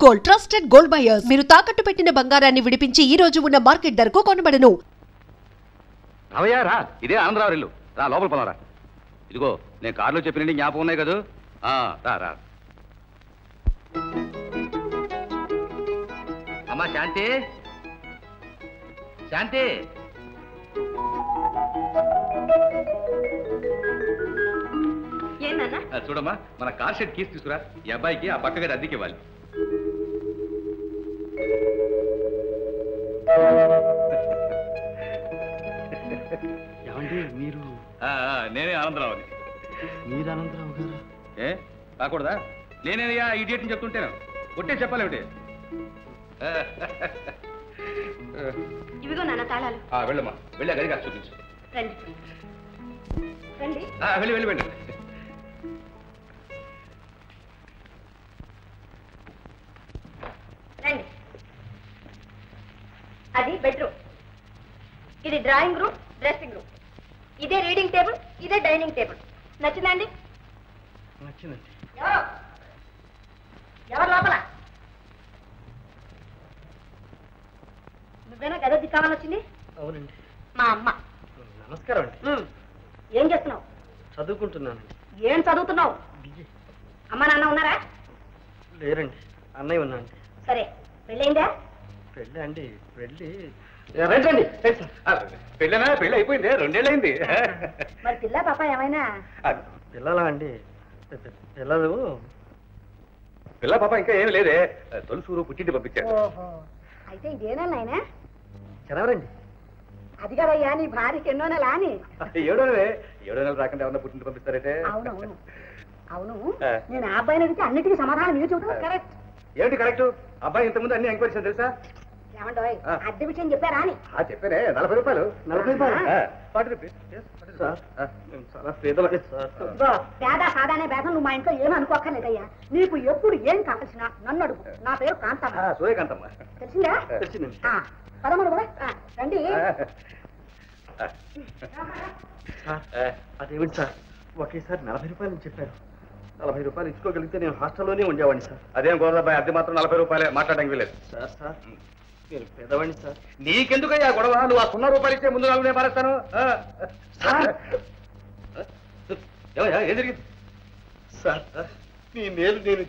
Gold, trusted gold buyers. మీరు తాకట్టు పెట్టిన బంగారాన్ని విడిపించి ఈ రోజు ఉన్న మార్కెట్ ధరకు కొనబడను. రావయ్యా రా, ఇదే ఆనందరావు ఇల్లు. రా లోపల పోనరా. ఇదిగో నేను కారులో చెప్పినండి జ్ఞాపకం ఉన్నాయి కదా. రా రా. అమ్మా శాంతి, శాంతి. చూడమ్మా, మన కార్ షెడ్ కీస్ తీసుకురా. ఈ అబ్బాయికి ఆ పక్క గది అద్దెకి ఇవ్వాలి. ఏమండి మీరు? నేనే ఆనందరావుని. మీరు ఆనందరావు గారు? ఏ కాకూడదా? నేనేనయ్యా ఇడియట్ అని చెప్తుంటేను. ఒట్టే చెప్పాలి ఒకటి. ఇవిగో నాన్న తాళాలు. వెళ్ళమ్మా, వెళ్ళి ఆ గదిగా చూపించు. రండి రండి. వెళ్ళి వెళ్ళి వెళ్ళి. రండి. అది బెడ్రూమ్, ఇది డ్రాయింగ్ రూమ్, డ్రెస్సింగ్ రూమ్, ఇదే రీడింగ్ టేబుల్, ఇదే డైనింగ్ టేబుల్. నచ్చిందండి? నచ్చిందండి. ఎవరు లోపల? నువ్వేనా గది కావాలని వచ్చింది? అవునండి. మా అమ్మ. నమస్కారం అండి. ఏం చేస్తున్నావు? చదువుకుంటున్నానండి. ఏం చదువుతున్నావు? అమ్మ నాన్న ఉన్నారా? లేరండి, అన్నయ్య ఉన్నాండి. సరే, పెళ్ళయిందా? పెళ్ళి అండి, పెళ్ళి రండి. పెళ్ళనా? పెళ్ళి అయిపోయింది, 2 ఏళ్ళైంది. మరి పిల్ల పాప ఏమైనా? పిల్లలా అండి? పిల్లలు పిల్ల పాప ఇంకా ఏమి లేదే. తొలుసూరు పుట్టింటి పంపించారు. ఓహో, అయితే ఇదేనా నాయనా? చదవరండి. అది కదయ్యా నీ భార్యకి ఎన్నో నెల అని. 7వ నెల. 7వ నెల రాకుండా ఏమన్నా పుట్టింటి పంపిస్తారైతే? అవునవును అవును. నేను ఆ అబ్బాయిని అడిగితే అన్నిటికీ సమాధానం మీరు చెబుతున్నా. కరెక్ట్. ఏమిటి కరెక్ట్? అబ్బాయి ఇంతకుముందు అన్ని ఎంక్వైరీస్ తెలుసా? ఏమంటాయ్, అద్దె విషయం చెప్పారా అని? చెప్పానే. 40 రూపాయలు. 40 రూపాయలు? 40 రూపీస్. చాలా పేదవాడి సార్. పేద సాదానే భేదం నువ్వు మా ఇంట్లో ఏమీ అనుకోక్కర్లేదయ్యా. నీకు ఎప్పుడు ఏం కావాల్సినా నన్ను అడుగు. నా పేరు కాంతమ్మ. సూర్యకాంతమ్మ. తెలిసిందా? తెలిసిందండి. పదమూడు కూడా రండి. అదేమిటి సార్, ఒకేసారి 40 రూపాయలు చెప్పారు. 40 రూపాయలు ఇచ్చుకోగలిగితే నేను హాస్టల్లోనే ఉండేవాడిని సార్. అదేం గోదాబాయ్, అద్దె మాత్రం 40 రూపాయలే. మాట్లాడడానికి లేదు సార్. సార్ నేను పేదవాడిని సార్. నీకెందుకయ్యా గొడవ? నువ్వు ఆ 0 రూపాయలు ఇచ్చే ముందు 4 నేను మారేస్తాను. ఏం జరిగింది సార్? నీ మేలు నేను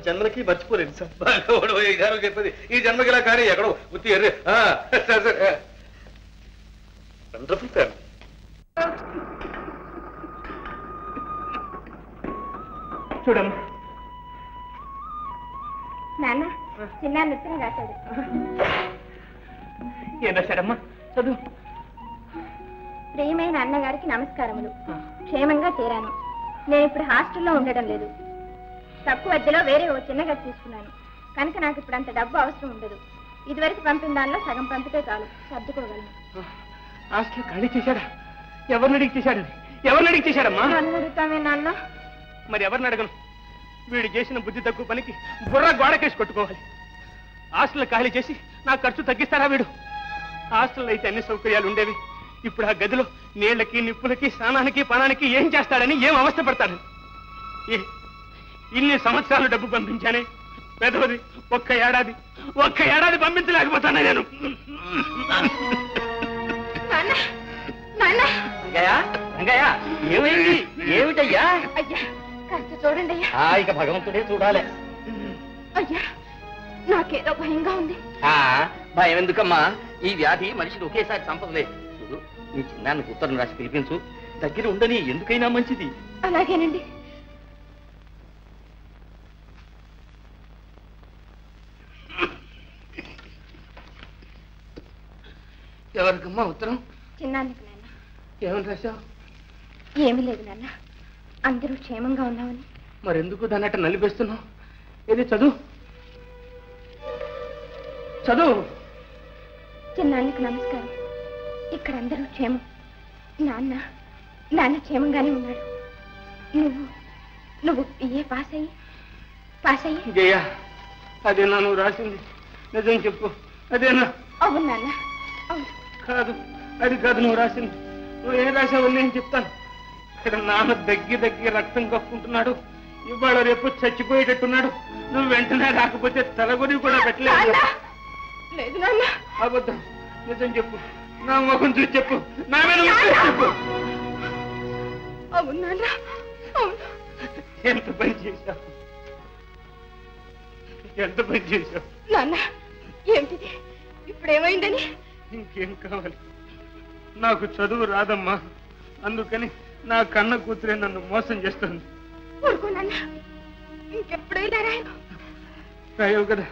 జన్మలకి మర్చిపోలేను సార్. చెప్పేది ఈ జన్మకి ఇలా కానీ ఎక్కడో ఉత్తి ఎర్రే. Wonderful sir. చూడమ్మా, నాన్న చిన్న నృత్యం రాశాడు. ఏం రాశాడమ్మా? చదువు. ప్రియమైన అన్నగారికి నమస్కారములు. క్షేమంగా చేరాను. నేను ఇప్పుడు హాస్టల్లో ఉండడం లేదు. తక్కువ అద్దెలో వేరే ఓ చిన్న గది తీసుకున్నాను కనుక నాకు ఇప్పుడు అంత డబ్బు అవసరం ఉండదు. ఇదివరకు పంపిన దానిలో సగం పంపితే చాలు, సర్దుకోగలను. హాస్టల్ ఖాళీ చేశాడా? ఎవరిని అడిగి చేశాడు? ఎవరిని అడిగి చేశాడమ్మా? నన్ను అడుగుతామే నాన్న. మరి ఎవరిని అడగను? వీడు చేసిన బుద్ధి తక్కువ పనికి బుర్ర గోడకేసి కొట్టుకోవాలి. హాస్టల్ ఖాళీ చేసి నా ఖర్చు తగ్గిస్తారా వీడు? హాస్టల్లో అయితే అన్ని సౌకర్యాలు ఉండేవి. ఇప్పుడు ఆ గదిలో నీళ్లకి, నిప్పులకి, స్నానానికి, పానానికి ఏం చేస్తాడని, ఏం అవస్థ పడతాడని. ఇన్ని సంవత్సరాలు డబ్బు పంపించానే, పెదవది ఒక్క ఏడాది పంపించలేకపోతానే నేను. ఏమైంది? ఏమిటయ్యా? అయ్యా కాస్త చూడండి అయ్యా. ఇక భగవంతుడే చూడాలి. అయ్యా నాకేదో భయంగా ఉంది. భయం ఎందుకమ్మా? ఈ వ్యాధి మనిషిని ఒకేసారి చంపదులే. చూడు, నీ చిన్నానికి ఉత్తరం రాసి పిలిపించు. దగ్గర ఉండని, ఎందుకైనా మంచిది. అలాగేనండి. ఎవరికమ్మా ఉత్తరం? చిన్నానికి నాన్న. ఏమని రాశావు? ఏమీ లేదు నాన్న, అందరూ క్షేమంగా ఉన్నామని. మరెందుకు దాన్ని అట్ట నలిపేస్తున్నావు? ఏది చదువు. చిన్నానికి నమస్కారం. ఇక్కడ అందరూ క్షేమం. నాన్న క్షేమంగానే ఉన్నాడు. నువ్వు ఏ పాస్ అయ్యి జయ, అదేనా నువ్వు రాసింది? నిజం చెప్పు, అదేనా? అవును నాన్న, అవును. కాదు, అది కాదు నువ్వు రాసింది. నువ్వు ఏం రాసావు నేను చెప్తాను. ఇక్కడ నాన్న దగ్గి రక్తం కప్పుకుంటున్నాడు. ఇవాళ రేపు చచ్చిపోయేటట్టున్నాడు. నువ్వు వెంటనే రాకపోతే తలగొని కూడా పెట్టలేదు. లేదు నాన్న. అబద్ధం. నిజం చెప్పు. నా ముఖం చూసి చెప్పు. నా మీద చెప్పు. అవును నాన్న. అవును. ఎంత పని చేశావు, ఎంత పని చేశావు నాన్న. ఏమిటిది? ఇప్పుడేమైందని? ఇంకేం కావాలి? నాకు చదువు రాదమ్మా, అందుకని నా కన్న కూతురే నన్ను మోసం చేస్తుంది. ఊరుకో నాన్న, ఇంకెప్పుడైనా రాయను. రాయవు కదా,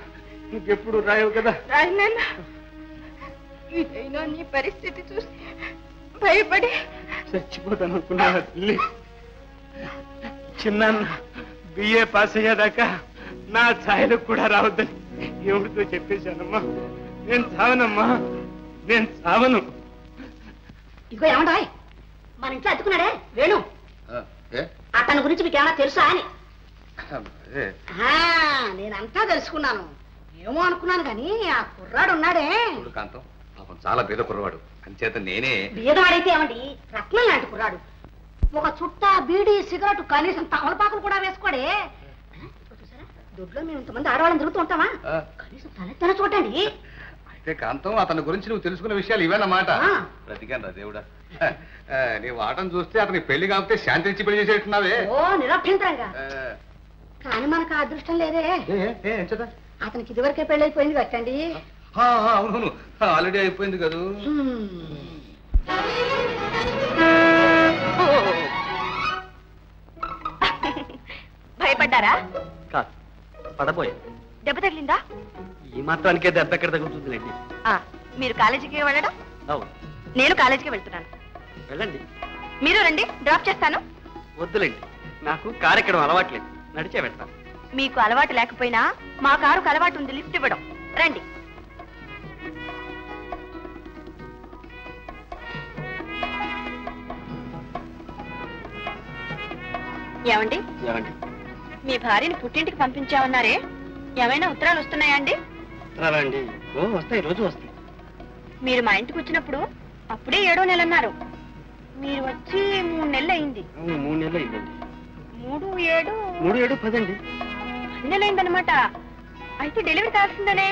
ఇంకెప్పుడు రాయవు కదా. రాయను నాన్న. ఇదైనా నీ పరిస్థితి చూసి భయపడి చచ్చిపోతాను అనుకున్నా తల్లి. చిన్న బిఏ పాస్ అయ్యేదాకా నా ఛాయలు కూడా రావద్దని ఎవరితో చెప్పేశానమ్మా. నేను చావనమ్మా, నేను చావను. ఇదిగో ఏమంటా, మన ఇంట్లో అతుకున్నాడే వేణు, అతని గురించి మీకు ఏమైనా తెలుసా అని. నేనంతా తెలుసుకున్నాను. ఏమో అనుకున్నాను కానీ ఆ కుర్రాడు ఉన్నాడే. కాంతం పాపం చాలా బీద కుర్రవాడు, అంచేత నేనే. బీదవాడైతే ఏమండి, రత్నం లాంటి కుర్రాడు. ఒక చుట్ట బీడీ సిగరెట్ కనీసం తమలపాకులు కూడా వేసుకోడే. చూసారా, దొడ్లో మేము ఇంతమంది ఆడవాళ్ళని తిరుగుతూ ఉంటామా, కనీసం తలెత్తన చూడండి. అయితే కాంతం అతని గురించి నువ్వు తెలుసుకున్న విషయాలు ఇవేనమాట. బ్రతికాను రా దేవుడా. నీ వాటం చూస్తే అతని పెళ్లి కాకపోతే శాంతి ఇచ్చి పెళ్లి చేసేట్టున్నావే. ఓ నిరభ్యంతరంగా. కానీ మనకు ఆ అదృష్టం లేదే. అతనికి ఇదివరకే పెళ్ళైపోయింది కట్టండి. అవునవును, ఆల్రెడీ అయిపోయింది కదా. భయపడ్డారా? కాదు, పడబోయే. దెబ్బ తగిలిందా? ఈ మాత్రానికే దెబ్బ ఎక్కడ తగ్గుతుందిలేండి. మీరు కాలేజీకి వెళ్ళడం? అవును, నేను కాలేజీకి వెళ్తున్నాను. వెళ్ళండి. మీరు రండి, డ్రాప్ చేస్తాను. వద్దులేండి, నాకు కారు ఎక్కడం అలవాట్లేదు, నడిచే వెళ్తాను. మీకు అలవాటు లేకపోయినా మా కారుకు అలవాటు ఉంది లిఫ్ట్ ఇవ్వడం. రండి. ఏమండి, ఏమండి? మీ భార్యని పుట్టింటికి పంపించామన్నారే, ఏమైనా ఉత్తరాలు వస్తున్నాయా అండి? అండి, ఓ వస్తాయి, రోజు వస్తాయి. మీరు మా ఇంటికి వచ్చినప్పుడు అప్పుడే 7వ నెల అన్నారు. మీరు వచ్చి 3 నెలలు అయింది. 3 నెలలు అయిందండి. 3, 7, 3, 7, 10 అండి. 10 నెలలు అయిందనమాట. అయితే డెలివరీ కావాల్సిందనే.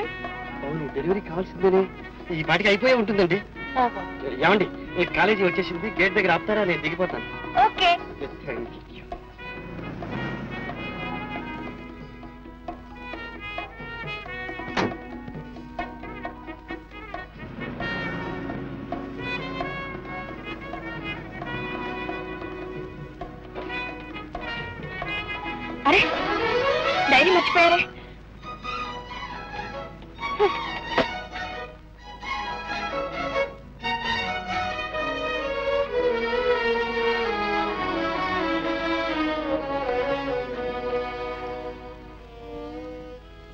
అవును, డెలివరీ కావాల్సిందేనే. ఈ పాటికి అయిపోయే ఉంటుందండి. ఏమండి, కాలేజీ వచ్చేసింది, గేట్ దగ్గర ఆపుతారా? నేను దిగిపోతాను. ఓకే. అరే, డైరీ మర్చిపోయారే.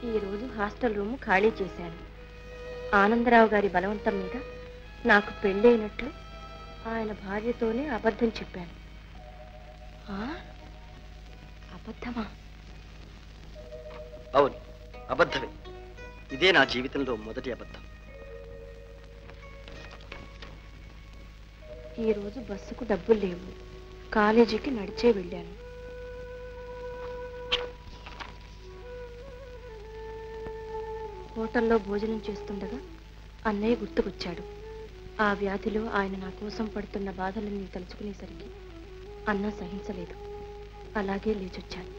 ఈరోజు హాస్టల్ రూమ్ ఖాళీ చేశాను. ఆనందరావు గారి బలవంతం మీద నాకు పెళ్ళైనట్లు ఆయన భార్యతోనే అబద్ధం చెప్పాను. అబద్ధమా? అవును, అబద్ధమే. ఇదే నా జీవితంలో మొదటి అబద్ధం. ఈరోజు బస్సుకు డబ్బులు లేవు, కాలేజీకి నడిచే వెళ్ళాను. హోటల్లో భోజనం చేస్తుండగా అన్నయ్య గుర్తుకొచ్చాడు. ఆ వ్యాధిలో ఆయన నా కోసం పడుతున్న బాధలన్నీ తలుచుకునేసరికి అన్న సహించలేదు. అలాగే లేచొచ్చాను.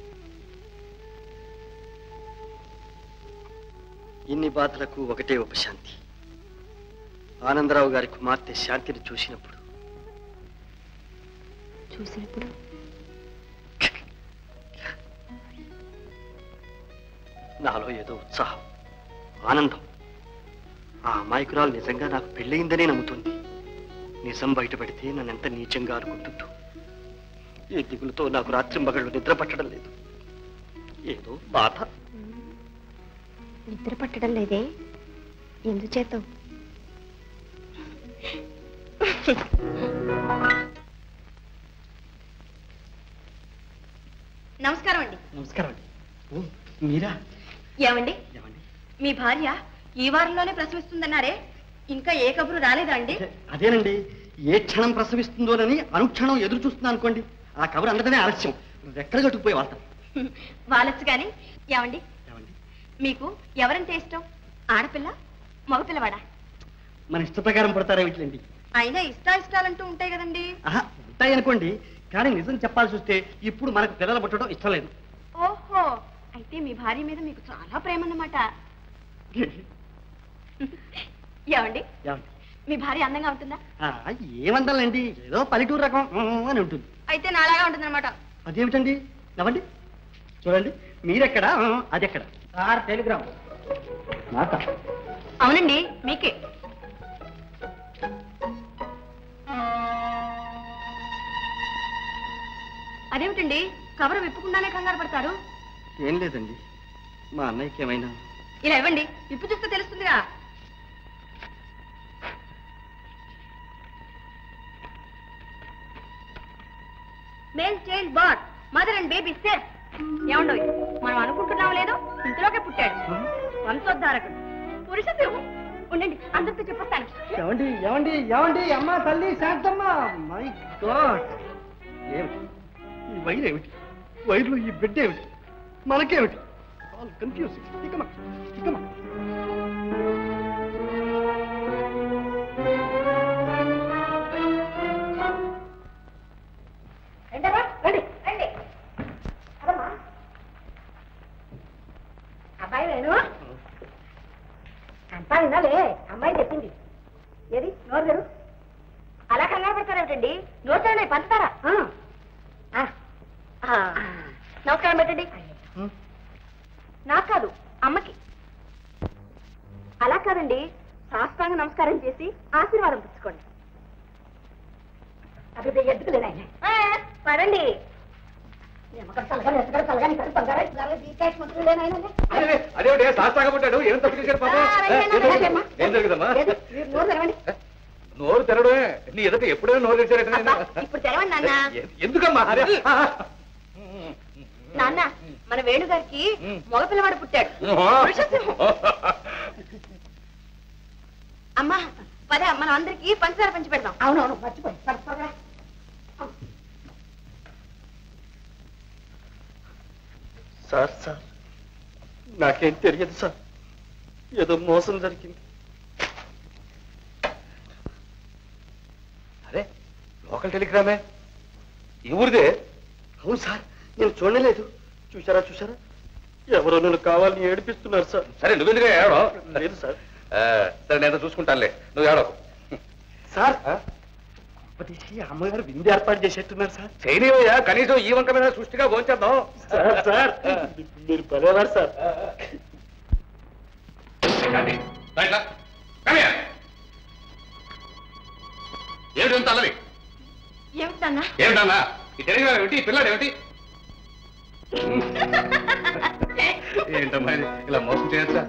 ఇన్ని బాధలకు ఒకటే ఉపశాంతి. ఆనందరావు గారి కుమార్తె శాంతిని చూసినప్పుడు నాలో ఏదో ఉత్సాహం, ఆనందం. ఆ అమాయకురాలు నిజంగా నాకు పెళ్ళయిందనే నమ్ముతుంది. నిజం బయటపడితే నన్నెంత నీచంగా అనుకుంటుందో. ఈ దిగులతో నాకు రాత్రి మగళ్ళు నిద్ర పట్టడం లేదు. ఏదో బాధ. నిద్ర పట్టడం లేదే, ఎందుచేత? నమస్కారం అండి. నమస్కారం అండి. మీరా? ఏమండి, మీ భార్య ఈ వారంలోనే ప్రసవిస్తుందన్నారే, ఇంకా ఏ కబురు రాలేదా అండి? అదేనండి, ఏ క్షణం ప్రసవిస్తుందోనని అనుక్షణం ఎదురు చూస్తున్నా అనుకోండి. ఆ కబురు అందటమే ఆలస్యం. రెక్కలు కట్టుకుపోయి వాళ్తాం. వాలొచ్చు కానీ ఏమండి మీకు ఎవరంటే ఇష్టం? ఆడపిల్ల మగపిల్లవాడా? మన ఇష్ట ప్రకారం పడతారా వీటిలండి? అయినా ఇష్టాలంటూ ఉంటాయి కదండి. ఉంటాయి అనుకోండి, కానీ నిజం చెప్పాల్సి వస్తే ఇప్పుడు మనకు పిల్లలు పుట్టడం ఇష్టం లేదు. ఓహో, అయితే మీ భార్య మీద మీకు చాలా ప్రేమ అన్నమాట. ఏమండి మీ భార్య అందంగా ఉంటుందా? ఏమందాలండి, ఏదో పల్లెటూరు రకం అని ఉంటుంది. అయితే నాలాగా ఉంటుందన్నమాట. అదేమిటండి? నవ్వండి, చూడండి, మీరెక్కడ అదెక్కడ? టెలిగ్రామ్. అవునండి, మీకే. అదేమిటండి కవర్ విప్పకుండానే కంగారు పడతారు? ఏం లేదండి, మా అన్నయ్యకి ఏమైనా. ఇలా ఇవ్వండి, విప్పు చూస్తే తెలుస్తుందిగా. Male child but, mother and baby safe. ఏమండో మనం అనుకుంటున్నాం లేదో ఇంతలోకే పుట్టాడు వంశోద్ధారకుడు, పురుష సింహం. ఉండండి, అందరితో చెప్పొస్తాను. ఏమండి ఏమండి ఏమండి, అమ్మా తల్లి శాంతమ్మ. మై గాడ్, ఏమిటి ఈ వైర్? ఏమిటి వైర్లు? ఈ బిడ్డ ఏమిటి? మనకేమిటి? All confusing. ఇకమా అబ్బాయి వేణు అంతా వినాలే, అమ్మాయి చెప్పింది. ఏది నోరు గారు అలా కంగారు పెడతారేమిటండి? నోరు పంచుతారా? నమస్కారం పెట్టండి. నాకు కాదు, అమ్మకి. అలా కాదండి, సాష్టాంగ నమస్కారం చేసి ఆశీర్వాదం పుచ్చుకోండి. అది ఎద్దుకులేనా? పదండి. అదే శాస్త్రంగా పుట్టాడు, ఏం తప్పు చేశాడు పాపం? ఏం జరుగుదమ్మా? నోరు తెరడమే. నీ ఎదుట ఎప్పుడైనా నోరు తెరిచారట? ఇప్పుడు తెరవండి నాన్న. ఎందుకమ్మా? నాన్న, మన వేణుగారికి మగపిల్లవాడు పుట్టాడు. అమ్మా పద, మనం అందరికి పంచదార పంచి పెడదాం. అవునవును, మర్చిపోయి. సార్ సార్, నాకేం తెలియదు సార్, ఏదో మోసం జరిగింది. అరే, లోకల్ టెలిగ్రామే. ఈ ఊరిదే? అవును సార్, నేను చూడలేదు. చూసారా ఎవరో నన్ను కావాలని ఏడిపిస్తున్నారు సార్. సరే, నువ్వెందుకే ఏడో? లేదు సార్. సరే, నేను చూసుకుంటానులే, నువ్వు ఏడో. సార్, అమ్మగారు విందు ఏర్పాటు చేసేట్టున్నారు సార్. చేయనివయ్యా, కనీసం ఈ వంక మీద సృష్టిగా భోంచేద్దాం. సార్ మీరు పర్వాలేదు సార్. ఏమిటి అల్లరి? ఏమిటన్నా? ఏమిటన్నా ఈ టెలిగ్రామ్ ఏమిటి? పిల్లాడు ఏమిటి? ఏంటమ్మా ఇలా మోసం చేయొచ్చా?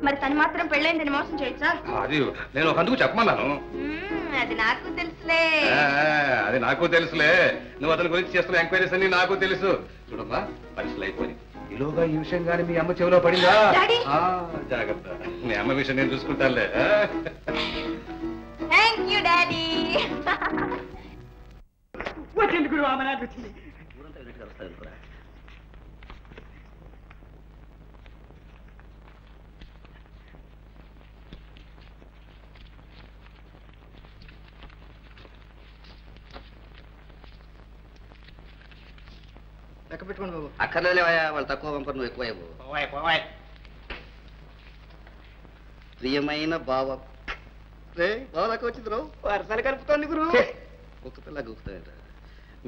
మరి తను మాత్రం పెళ్ళైందని మోసం చేయొచ్చా? అది నేను ఒక అందుకు చెప్పమన్నాను. అది నాకు తెలుసులే. అది నాకు తెలుసులే. నువ్వు అతని గురించి చేస్తున్న ఎంక్వైరీస్ అన్ని నాకు తెలుసు. చూడమ్మా, పరిస్థితులు అయిపోయి ఈలోగా ఈ విషయం కానీ మీ అమ్మ చెవిలో పడిందా? జాగ్రత్త, మీ అమ్మ విషయం నేను చూసుకుంటానులే. Thank you daddy. లెక్క పెట్టుకోండి బాబు. అక్కర్లేవయ్యా, వాళ్ళు తక్కువ పంపరు, నువ్వు ఎక్కువ. ప్రియమైన బావ. బావ దాకా వచ్చింది రావు, వరసలు కలుపుతోంది గురు. ఒక పిల్ల గుర్తుంట.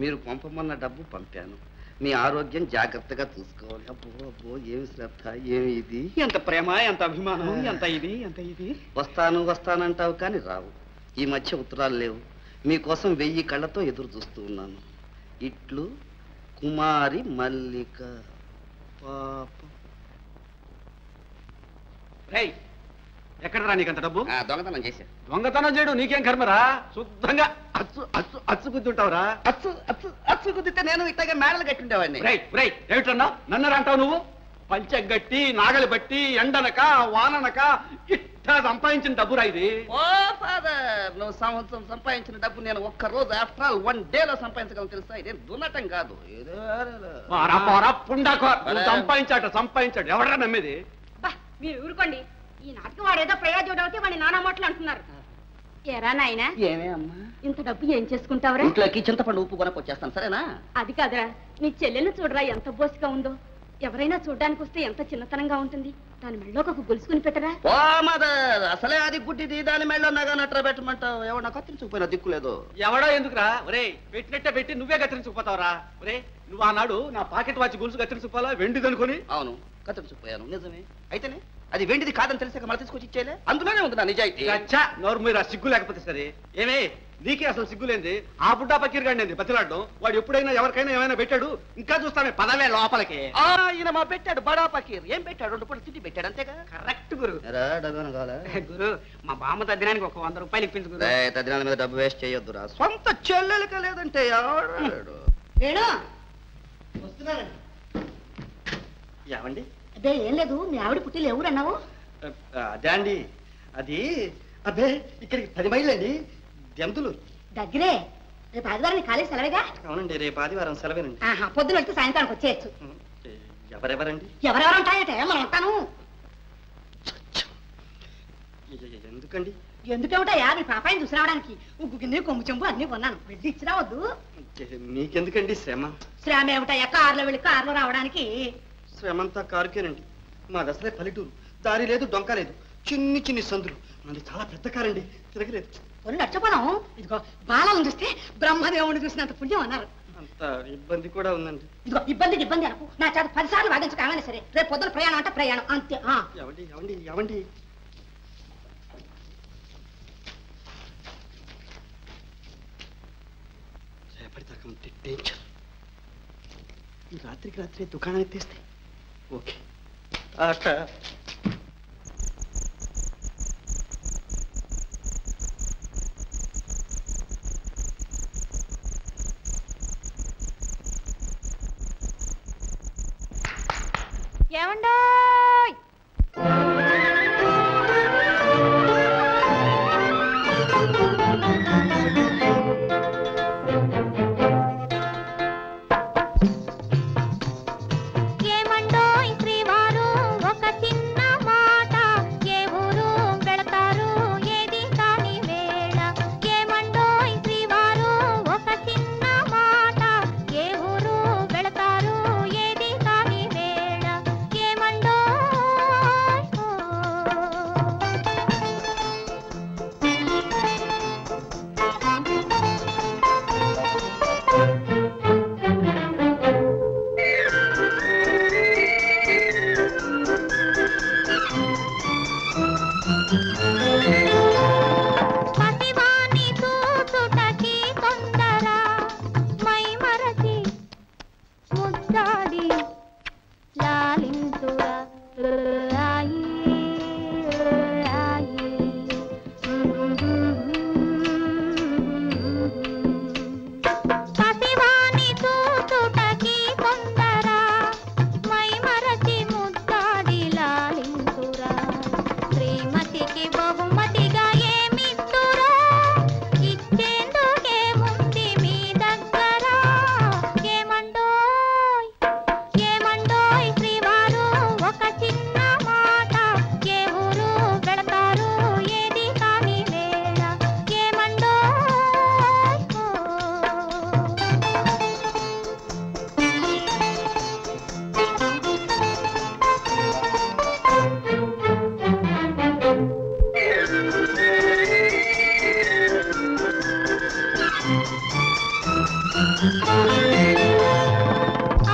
మీరు పంపమన్న డబ్బు పంపాను. మీ ఆరోగ్యం జాగ్రత్తగా చూసుకోవాలి. అబ్బో ఏమి శ్రద్ధ, ఏమి ఇది, ఎంత ప్రేమ, ఎంత అభిమానం, ఎంత ఇది. వస్తానంటావు కానీ రావు. ఈ మధ్య ఉత్తరాలు లేవు. మీకోసం 1000 కళ్ళతో ఎదురు చూస్తూ ఉన్నాను. ఇట్లు కుమారి మల్లిక. పాపం. ఎక్కడరా నీకంత డబ్బు? దొంగతనం చేశా. దొంగతనం చేయడం నీకేం కర్మరా? శుద్ధంగా అచ్చు గుద్దుంటావురా. అచ్చు కుదిరితే నేను ఇట్లాగే మేడలు కట్టుండేవాడిని. ఏమిటన్నా నన్నరా అంటావు నువ్వు? పంచె గట్టి, నాగలి బట్టి, ఎండనక వాననక ముఠా సంపాదించిన డబ్బురా ఇది. ఓ ఫాదర్, నువ్వు సంవత్సరం సంపాదించిన డబ్బు నేను ఒక్క రోజు ఆఫ్టర్ ఆల్ 1 డేలో సంపాదించగలను తెలుసా? ఇదేం దున్నటం కాదు. సంపాదించాడు ఎవడరా నమ్మేది? మీరు ఊరుకోండి. ఈ నాటకం వాడేదో ప్రయోజనం అవుతే వాడి నానా మాటలు అంటున్నారు. ఎరా నాయనా, ఏమే అమ్మా, ఇంత డబ్బు ఏం చేసుకుంటావురా? ఇంట్లోకి చింతపండు ఉప్పు కొనకొచ్చేస్తాను, సరేనా? అది కాదురా, నీ చెల్లెల్ని చూడరా ఎంత బోసిగా ఉందో. ఎవరైనా చూడ్డానికి వస్తే ఎంత చిన్నతనంగా ఉంటుంది. దాని మెళ్ళోకి ఒక గొలుసుకుని పెట్టరా. ఓ మదర్, అసలే అది గుడ్డిది, దాని మెళ్ళ నగా నట్ర పెట్టమంటావు. ఎవడన్నా కత్తిరించుకుపోయినా దిక్కులేదు. ఎవడో ఎందుకురా? ఒరే పెట్టినట్టే పెట్టి నువ్వే కత్తిరించుకుపోతావురా. ఒరే నువ్వు ఆనాడు నా పాకెట్ వాచ్ గొలుసు కత్తిరించుకోవాలా వెండిదనుకొని? అవును, కత్తిరించుకుపోయాను, నిజమే. అయితేనే అది వెండిది కాదని తెలిసాక మళ్ళీ తీసుకొచ్చి ఇచ్చేలే. అందులోనే ఉంది నా నిజాయితీ. అచ్చా, నోరు మీరు ఆ సిగ్గు లేకపోతే సరే. ఏమే నీకే అసలు సిగ్గులేంది? ఆ బుడ్డా పకీర్గాడిని బతిలాడడం. వాడు ఎప్పుడైనా ఎవరికైనా ఏమైనా పెట్టాడు? ఇంకా చూస్తామే, పదవే లోపలికి. ఈయన మా పెట్టాడు బడా పకీర్. ఏం పెట్టాడు? 2 పూటలు తిండి పెట్టాడు, అంతేగా? కరెక్ట్ గురు. గురు, మా బామ్మ తద్దినానికి ఒక 100 రూపాయలు ఇప్పించు గురు. తద్దినాల మీద డబ్బు వేస్ట్ చేయొద్దురా. సొంత చెల్లెలక లేదంటే ఎవడాడు? ఏమండి? అదే ఏం లేదు, మీ ఆవిడ పుట్టిలు ఎవరు అన్నావు? అదే అండి, అది అబ్బే ఇక్కడికి 10 మైళ్ళు అండి. దెంతులు దగ్గరే. రేపు ఆదివారం కాలేజ్ సెలవేగా? అవునండి, రేపు ఆదివారం సెలవేనండి. పొద్దున వెళ్తే సాయంత్రానికి వచ్చేయచ్చు. ఎవరెవరండి? ఎవరెవరు ఉంటాయటే మనం ఉంటాను. ఎందుకండి? ఎందుకేమిటయా, మీ పాపాయిని చూసి రావడానికి ఉగ్గు గిన్నె కొమ్ము చెంబు అన్ని కొన్నాను. వెళ్ళి ఇచ్చి రావద్దు. మీకెందుకండి శ్రమ? శ్రమ ఏమిటయ్యా, కారులో వెళ్ళి కారులో రావడానికి. శ్రమంతా కారుకేనండి. మాది అసలే పల్లెటూరు, దారి లేదు, డొంక లేదు, చిన్ని చిన్ని సందులు. మనది చాలా పెద్ద కారండి, తిరగలేదు. కొన్ని నచ్చపోదాం. ఇదిగో బాలను చూస్తే బ్రహ్మదేవుని చూసినంత పుణ్యం అన్నారు. అంత ఇబ్బంది కూడా ఉందండి. ఇదిగో ఇబ్బందికి ఇబ్బంది అనకు. నా చేత 10 సార్లు వాదించు కావాలి సరే. రేపు పొద్దున ప్రయాణం అంటే ప్రయాణం అంతే. ఎవండి ఎవండి ఎవండి రేపటిదాకా ఉంటే డేంజర్. ఈ రాత్రికి రాత్రి దుకాణం ఎత్తేస్తే ఓకే. అక్క ఏమండోయ్, ఏమండోయ్ శ్రీవారు, ఒక చిన్న మాట. ఏ ఊరు వెళతారు, ఏది కాని వేళ. ఏమండోయ్ శ్రీవారు, ఒక చిన్న మాట. ఏ ఊరు వెళతారు, ఏది కాని వేళ. ఏమండోయ్ పసివాణి చూచుటకి తొందర, మై మరచి ముద్దాడి లాలింతురా. రాయి రాయి పసివాణి చూచుటకి తొందర, మై మరచి ముద్దాడి లాలింతురా. శ్రీమతికి బహుమతిగా ఏమిస్తురా, ఇచ్చేందుకేముంది మీ దగ్గర. ఏమండోయ్ ఏమండోయ్ శ్రీవారు, ఒక చిన్న మాట. ఏ ఊరు వెళతారు, ఏది కాని వేళ. ఏమండోయ్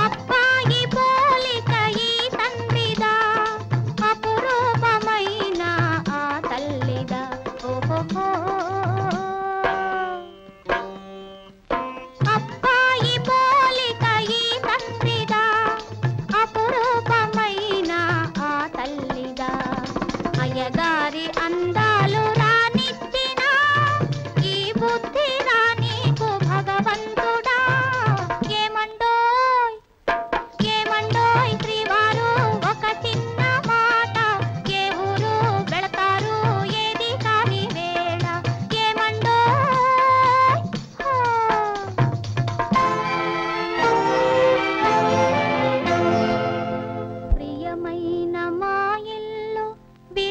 అబ్బాయి పోలిక ఈ తండ్రిదా, అపురూపమైన ఆ తల్లిదా. ఓహో, అబ్బాయి పోలిక ఈ తండ్రిదా, అపురూపమైన ఆ తల్లిదా. అయ్యగారి అందాలు రానిచ్చిన ఈ బుద్ధి రానీకు భగవంతుడా. ఏమండోయ్ ఏమండోయ్ శ్రీవారు, ఒక చిన్న మాట. ఏ ఊరు వెళతారు,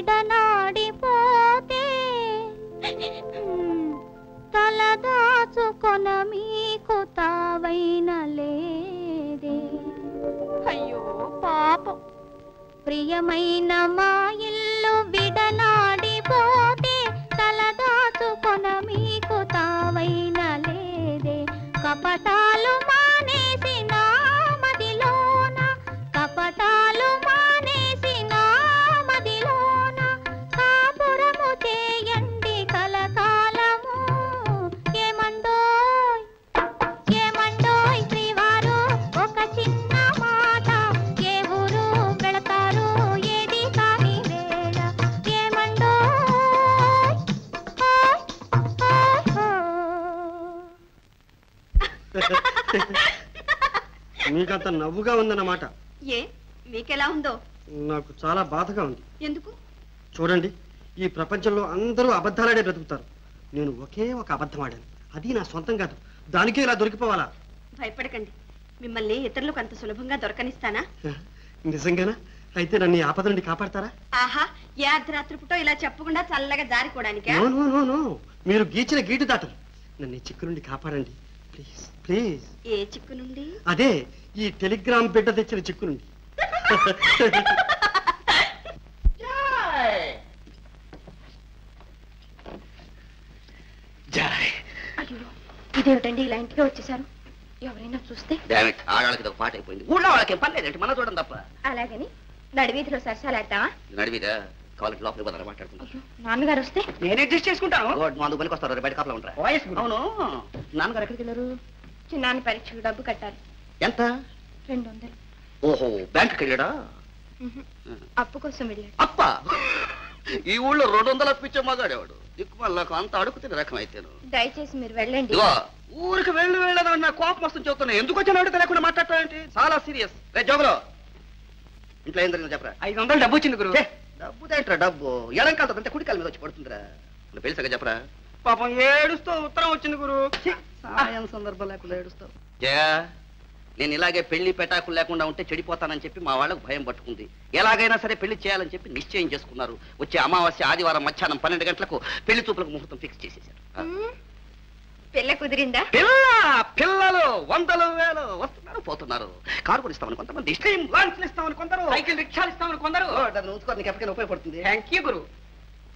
విడనాడిపోతే తలదాచుకొన మీకు తావైన లేదే. అయ్యో పాపం, ప్రియమైన మా ఇల్లు విడనాడిపోతే తలదాచుకొన మీకు తావైన లేదే. కపటాలు మానేసి నా మదిలోన, కపటాలు మానేసి నా మదిలోన కాపురము చేయండి కలకాలము. ఏమండోయ్ ఏమండోయ్ శ్రీవారు, ఒక చిన్న మాట, ఏ ఊరు వెళతారు ఏది కాని వేళ. ఏమండోయ్ మీకంత నవ్వుగా ఉందన్నమాట. ఏ మీకెలా ఉందో? నాకు చాలా బాధగా ఉంది. ఎందుకు? చూడండి, ఈ ప్రపంచంలో అందరూ అబద్ధాలాడే బ్రతుకుతారు. నేను ఒకే ఒక అబద్ధం ఆడాను, అది నా సొంతం కాదు. దానికే ఇలా దొరికిపోవాలా? భయపడకండి, మిమ్మల్ని ఇతరులకు అంత సులభంగా దొరకనిస్తానా? నిజంగానా? అయితే నన్ను ఈ ఆపద నుండి కాపాడతారా? ఆహా, ఏ అర్ధరాత్రి పూటో ఇలా చెప్పకుండా చల్లగా జారిపోవడానికా? నో నో నో నో, మీరు గీచిన గీటు దాటరు. నన్ను ఈ చిక్కు నుండి కాపాడండి ప్లీజ్ ప్లీజ్. ఏ చిక్కు నుండి? అదే ఈ టెలిగ్రామ్ బిడ్డ తెచ్చిన చిక్కు నుండి. అయ్యో, ఇదేమిటండి ఇలా ఇంటికి వచ్చేసారు? ఎవరైనా చూస్తే? ఆడవాళ్ళకి ఒక పాట అయిపోయింది. ఊళ్ళో వాళ్ళకి పని లేదంటే మనం చూడడం తప్ప. అలాగని నడివీధిలో సరసాలాడతావా? నడివిదా కాలేజ్ లోపలికి పోతారా మాట్లాడుకుంటాం. నాన్నగారు వస్తే నేను అడ్జస్ట్ చేసుకుంటాను. మందు పనికి వస్తారు, బయట కాపలా ఉంటారా? అవును, నాన్నగారు ఎక్కడికి వెళ్ళారు? చిన్నాన్న పరీక్షకు డబ్బు కట్టాలి. ఎంత? 200. ఓహో, బ్యాంకుకి వెళ్ళాడా? అప్పు కోసం వెళ్ళాడు. అప్ప ఈ ఊళ్ళో 200 అప్పిచ్చే మగాడేవాడు. దిక్కుమల్లకు అంత అడుగుతున్న రకం అయితేను. దయచేసి మీరు వెళ్ళండి. ఊరికి వెళ్ళదని నా కోపం వస్తుంది చెబుతున్నా. ఎందుకు వచ్చిన అడుగుతా లేకుండా మాట్లాడతానంటే చాలా సీరియస్. రే జోగులో, ఇంట్లో ఏం జరిగిందో చెప్పరా? 500 డబ్బు వచ్చింది గురు. డబ్బు తేంట్రా డబ్బు? ఎడంకాలతో అంటే కుడికాల మీద వచ్చి పడుతుందిరా. పెళ్లిసగా చెప్పరా? పాపం ఏడుస్తూ ఉత్తరం వచ్చింది గురు. సాయం సందర్భం లేకుండా ఏడుస్తావు. జయా, నేను ఇలాగే పెళ్లి పెటాకులు లేకుండా ఉంటే చెడిపోతానని చెప్పి మా వాళ్ళకు భయం పట్టుకుంది. ఎలాగైనా సరే పెళ్లి చేయాలని చెప్పి నిశ్చయం చేసుకున్నారు. వచ్చే అమావాస్య ఆదివారం మధ్యాహ్నం 12 గంటలకు పెళ్లి చూపులకు ముహూర్తం ఫిక్స్ చేసేశారు. పిల్ల కుదిరిందా? పిల్లలు 100 వేలు వస్తున్నారు పోతున్నారు. కారు కొనిస్తామని కొంతమంది, స్ట్రీమ్ లాంచ్లు ఇస్తామని కొందరు, సైకిల్ రిక్షాలు ఇస్తామని కొందరు. ఉంచుకోవడానికి నీకు ఎప్పటికైనా ఉపయోగపడుతుంది. థ్యాంక్ యూ గురు.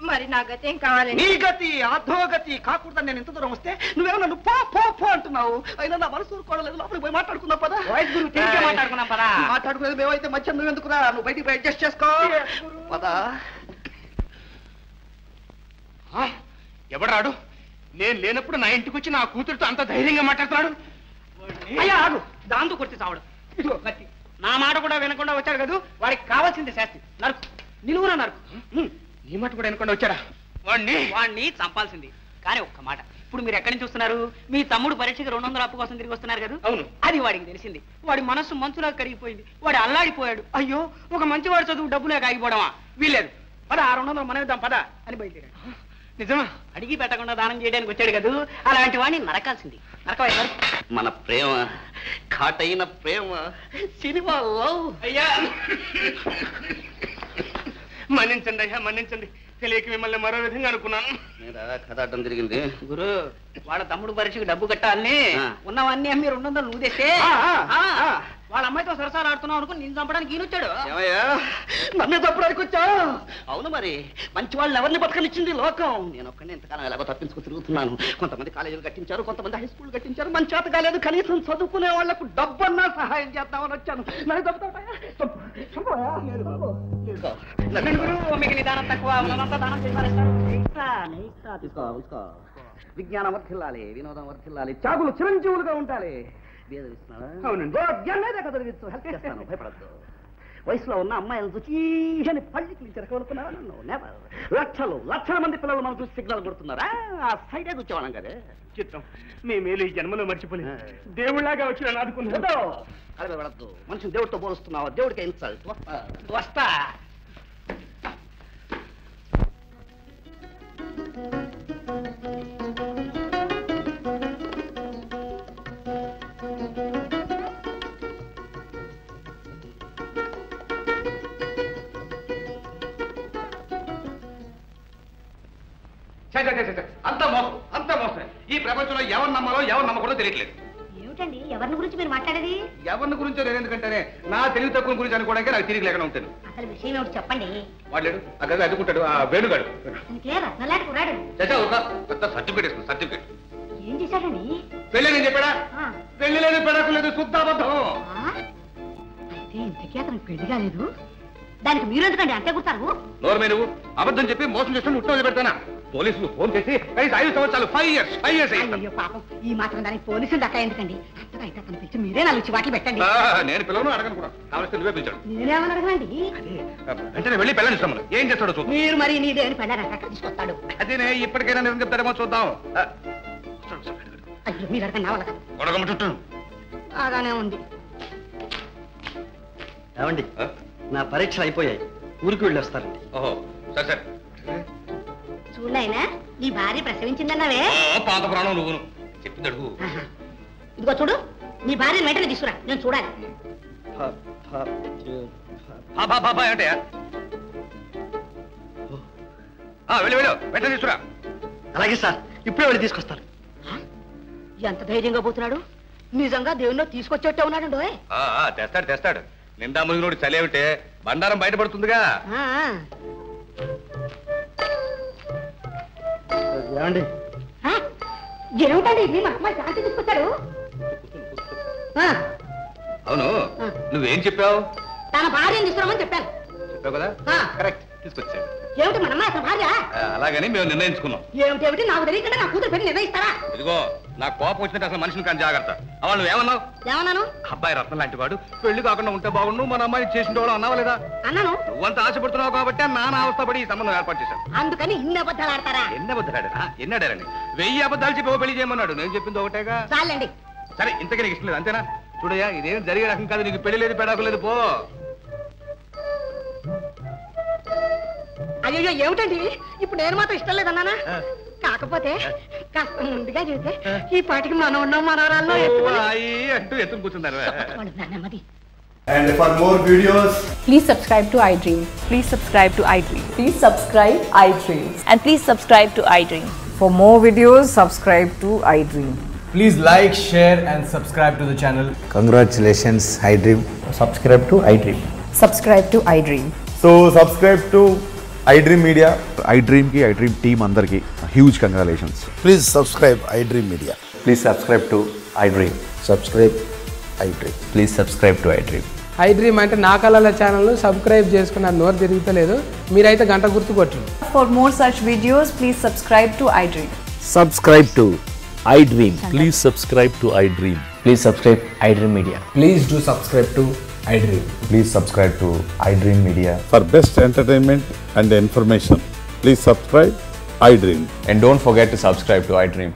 మరి నా గతి ఏం కావాలండి? నీ గతి అధోగతి కాకూడదని నేను ఇంత దూరం వస్తే నువ్వేమో నన్ను పో పో పో అంటున్నావు. అయినా నా మనసు ఊరుకోవడం లోపలికి పోయి మాట్లాడుకున్నాం పదా. గురు తిరిగి మాట్లాడుకున్నాం పదా. మాట్లాడుకునేది మేమైతే మధ్య నువ్వు ఎందుకురా? నువ్వు బయటికి పోయి అడ్జస్ట్ చేసుకో పదా. ఎవడు రాడు? నేను లేనప్పుడు నా ఇంటికి వచ్చి నా కూతురుతో అంత ధైర్యంగా మాట్లాడుతున్నాడు. అయ్యా ఆగు, దాంతో కొట్టి చావడు. ఇదిగో కత్తి. నా మాట కూడా వినకుండా వచ్చాడు కదా, వాడికి కావాల్సింది శాస్తి. నరుకు, నిలువురా నరుకు. నీ మాట కూడా వినకుండా వచ్చాడా? వాడిని చంపాల్సింది. కానీ ఒక్క మాట, ఇప్పుడు మీరు ఎక్కడి నుంచి వస్తున్నారు? మీ తమ్ముడు పరీక్షకి 200 అప్పు కోసం తిరిగి వస్తున్నారు కదా? అవును. అది వాడికి తెలిసింది. వాడి మనస్సు మంచులా కరిగిపోయింది. వాడు అల్లాడిపోయాడు. అయ్యో, ఒక మంచివాడు చదువు డబ్బులేక ఆగిపోవడమా? వీల్లేదు. పద, ఆ 200 మనమిద్దాం పద అని బయలుదేరాడు. నిజమా? అడిగి పెట్టకుండా దానం చేయడానికి వచ్చాడు కదా, అలాంటి వాడిని నరకాల్సింది. నరకవయ్య. మన ప్రేమ ఘాటైన ప్రేమ సినిమా లవ్. అయ్యా మన్నించండి అయ్యా, మన్నించండి. తెలియక మిమ్మల్ని మరో విధంగా అనుకున్నాను. కథ అడ్డం తిరిగింది గురు. వాళ్ళ తమ్ముడు పరీక్షకు డబ్బు కట్టాలని ఉన్నవన్నీ అమ్మి 200 నువ్వు తెస్తే వాళ్ళ అమ్మాయితో సరసాలు ఆడుతున్నావు అనుకుని నేను చంపడానికి ఈయనొచ్చాడు. నన్ను చంపడానికి వచ్చా? అవును మరి, మంచి వాళ్ళు ఎవరిని బతకనిచ్చింది లోకం. నేను ఒక్కనే ఇంతకాలం ఎలాగో తప్పించుకు తిరుగుతున్నాను. కొంతమంది కాలేజీలు కట్టించారు, కొంతమంది హై స్కూల్ కట్టించారు. మన చేత కాలేదు, కనీసం చదువుకునే వాళ్లకు డబ్బన్నా సహాయం చేద్దామని వచ్చాను. నన్ను మీకు నిదానం తక్కువ, ఉన్నదంతా దానం తీసుకో. విజ్ఞానం వర్ధిల్లాలి, వినోదం వర్ధిల్లాలి, చాగులు చిరంజీవులుగా ఉండాలి. అవునండి. హెల్ప్ చేస్తాను, భయపడద్దు. వయసులో ఉన్న అమ్మాయిలను చూసి అని పళ్ళకి చెరకనుకున్నావా? నన్ను నెవర్. లక్షల మంది పిల్లలు మనం చూసి సిగ్నల్ కొడుతున్నారా? ఆ సైడే కూర్చోవాలం కదే. చిత్తం, మీ మేలు ఈ జన్మలో మర్చిపోలేదు. దేవుళ్ళగా వచ్చి నన్ను ఆదుకున్నాడు. అదే పడద్దు. మనిషిని దేవుడితో పోలుస్తున్నావా? దేవుడికి ఇన్సల్ట్. వస్తా. అంతా మోసం, అంతా మోసం. ఈ ప్రపంచంలో ఎవరు నమ్మాలో ఎవరు నమ్మకూడదో తెలియట్లేదు. ఏమిటండి ఎవరిని గురించి మీరు మాట్లాడేది? ఎవరిని గురించో నేను ఎందుకంటేనే నా తెలివి తక్కువ గురించి అనుకోవడానికి నాకు తిరిగి లేకుండా ఉంటాను. అసలు విషయం ఏమిటి చెప్పండి. వాడలేడు ఆ గది అడ్డుకుంటాడు ఆ వేణుగాడు. అతనికే రత్నలాంటి కుర్రాడు. చచ్చా ఒక పెద్ద సర్టిఫికేట్ ఇస్తుంది. సర్టిఫికేట్ ఏం చేశాడండి? పెళ్ళి నేను చెప్పాడా? పెళ్లి లేదు, పెడకు లేదు, శుద్ధాబద్ధం. అయితే ఇంతకీ అతనికి పెళ్లి కాలేదు. దానికి మీరు ఎందుకండి అంతే కుడతారు? నోరు మీరు అబద్ధం చెప్పి మోసం చేస్తున్న ఉట్ట పెడతానా? పోలీసులు ఫోన్ చేసి 5 సంవత్సరాలు 5 years అయ్యో పాపం, ఈ మాత్రం దానికి పోలీసులు దక్క ఎందుకండి? అంతగా అయితే అతను పిలిచి మీరే 4 చివాట్లు పెట్టండి. నేను పిల్లలను అడగను కూడా, కావలిస్తే నువ్వే పిలిచాడు. నేనేమని అడగండి? వెంటనే వెళ్ళి పెళ్ళని ఇస్తాము. ఏం చేస్తాడో చూద్దాం. మీరు మరి నీదేని పెళ్ళారంట తీసుకొస్తాడు. అదేనే ఇప్పటికైనా నిజం చెప్తారేమో చూద్దాం. అయ్యో మీరు అడగండి, నా వల్ల కాదు. గొడగమ్మ చుట్టూ బాగానే ఉంది. ఏమండి, నా పరీక్షలు అయిపోయాయి, ఊరికి వెళ్ళి వస్తారండి. ఓహో సరే సరే. చూడాయనా నీ భార్య ప్రసవించిందన్నావే? పాత ప్రాణం నువ్వును చెప్తాడు. ఇదిగో చూడు, నీ భార్యను వెంటనే తీసుకురా, నేను చూడాలి. అంటే వెళ్ళి వెళ్ళు, వెంటనే తీసుకురా. అలాగే సార్, ఇప్పుడే వెళ్ళి తీసుకొస్తాను. ఎంత ధైర్యంగా పోతున్నాడు. నిజంగా దేవుణ్ణి తీసుకొచ్చేట్టే ఉన్నాడు. తెస్తాడు తెస్తాడు. నిందా మునిగినోడు చలేమిటే బండారం బయటపడుతుందిగా. ఏమండి, ఏమిటండి ఇది? మా అమ్మాయి శాంతి తీసుకొచ్చాడు. అవును, నువ్వేం చెప్పావు? తన భార్యను తీసుకురామని చెప్పాను. చెప్పావు కదా, కరెక్ట్, తీసుకొచ్చాడు. ఏమిటి మన అమ్మాయి అసలు భార్య? అలాగని మేము నిర్ణయించుకున్నాం. ఏమిటేమిటి నాకు తెలియకుండా నా కూతురు పెళ్లి నిర్ణయిస్తారా? ఇదిగో నాకు కోపం వచ్చినట్టు అసలు మనిషిని కానీ జాగ్రత్త. అవా నువ్వేమన్నావు? ఏమన్నాను? అబ్బాయి రత్నం లాంటి వాడు, పెళ్లి కాకుండా ఉంటే బాగుండు, మన అమ్మాయి చేసిన వాడు అన్నావా లేదా? అన్నాను. నువ్వంత ఆశపడుతున్నావు కాబట్టి నాన్న అవస్థపడి ఈ సంబంధం ఏర్పాటు చేశాను. అందుకని ఇన్ని అబద్ధాలు ఆడతారా? ఎన్ని అబద్ధాలు ఎన్నాడారని 1000 అబద్ధాలు చెప్పి పెళ్లి చేయమన్నాడు. నేను చెప్పింది ఒకటేగా. చాలండి. సరే, ఇంతకీ నీకు ఇష్టం లేదు అంతేనా? చూడయ్యా, ఇదేం జరిగే రకం కాదు. నీకు పెళ్లి లేదు, పెడాకు లేదు, పో. అయ్యో ఏమిటండి, ఇప్పుడు నేను మాత్రం ఇష్టం లేదన్నానా? కాకపోతే కాస్త ముందుగా చూస్తే ఈ పాటికి మనవన్నో మనవరాల్లో అంటూ ఎత్తుకు కూర్చున్నారు. నెమ్మది. And for more videos, please subscribe to iDream. Please subscribe to iDream. Please subscribe iDream. And please subscribe to iDream. For more videos, subscribe to iDream. please like, share and subscribe to the channel. Congratulations, iDream. Subscribe to iDream. Subscribe to iDream. So subscribe to iDream Media. iDream ki iDream team andarki huge congratulations. Please subscribe iDream Media. Please subscribe to iDream. Subscribe iDream. Please subscribe to iDream. iDream అంటే నా కళల channel subscribe చేసుకున్న నోరు తిరుగుతలేదు. మీరైతే గంట గుర్తు కొట్టండి. For more such videos, please subscribe to iDream. Subscribe to iDream. Please subscribe to iDream. Please subscribe iDream Media. Please do subscribe to iDream. Please subscribe to iDream Media. For best entertainment and information, please subscribe iDream. And don't forget to subscribe to iDream.